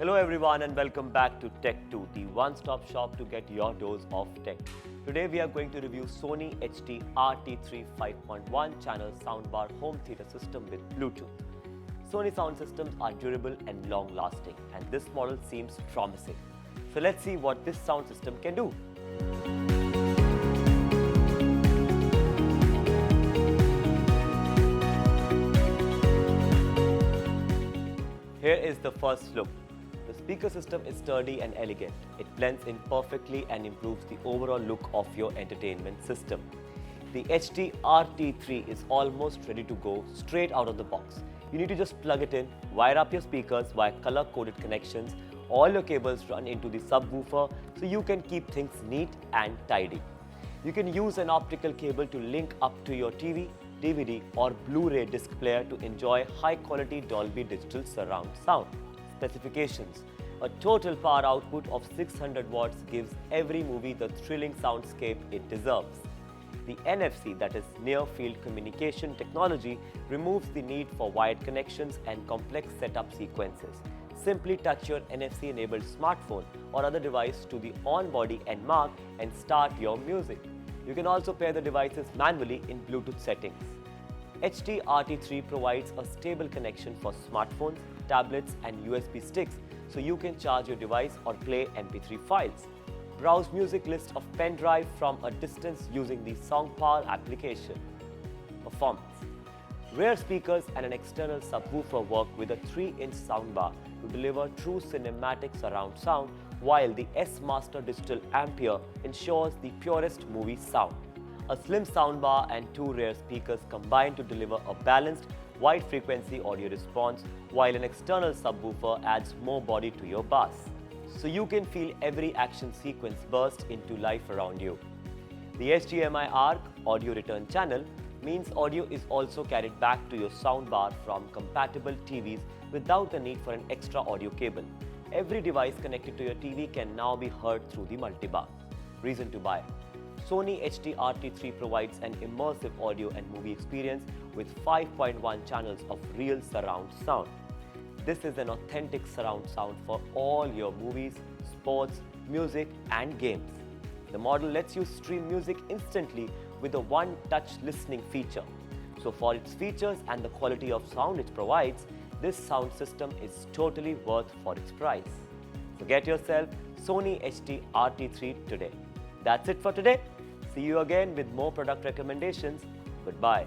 Hello everyone and welcome back to Tech2, the one-stop shop to get your dose of tech. Today we are going to review Sony HD RT3 5.1 channel soundbar home theater system with Bluetooth. Sony sound systems are durable and long-lasting, and this model seems promising. So let's see what this sound system can do. Here is the first look. The speaker system is sturdy and elegant. It blends in perfectly and improves the overall look of your entertainment system. The HD RT3 is almost ready to go straight out of the box. You need to just plug it in, wire up your speakers via color-coded connections. All your cables run into the subwoofer so you can keep things neat and tidy. You can use an optical cable to link up to your TV, DVD or Blu-ray disc player to enjoy high-quality Dolby Digital surround sound. Specifications: a total power output of 600 watts gives every movie the thrilling soundscape it deserves. The NFC, that is Near Field Communication technology, removes the need for wired connections and complex setup sequences. Simply touch your NFC-enabled smartphone or other device to the on-body and mark and start your music. You can also pair the devices manually in Bluetooth settings. HD RT3 provides a stable connection for smartphones, tablets and USB sticks so you can charge your device or play MP3 files. Browse music list of pen drive from a distance using the SongPal application. Performance: rear speakers and an external subwoofer work with a 3-inch soundbar to deliver true cinematic surround sound, while the S-Master Digital Ampere ensures the purest movie sound. A slim soundbar and 2 rear speakers combine to deliver a balanced, wide-frequency audio response, while an external subwoofer adds more body to your bass, so you can feel every action sequence burst into life around you. The HDMI ARC audio return channel means audio is also carried back to your soundbar from compatible TVs without the need for an extra audio cable. Every device connected to your TV can now be heard through the multibar. Reason to buy: Sony HD RT3 provides an immersive audio and movie experience with 5.1 channels of real surround sound. This is an authentic surround sound for all your movies, sports, music and games. The model lets you stream music instantly with a one-touch listening feature. So for its features and the quality of sound it provides, this sound system is totally worth for its price. So get yourself Sony HD RT3 today. That's it for today. See you again with more product recommendations. Goodbye.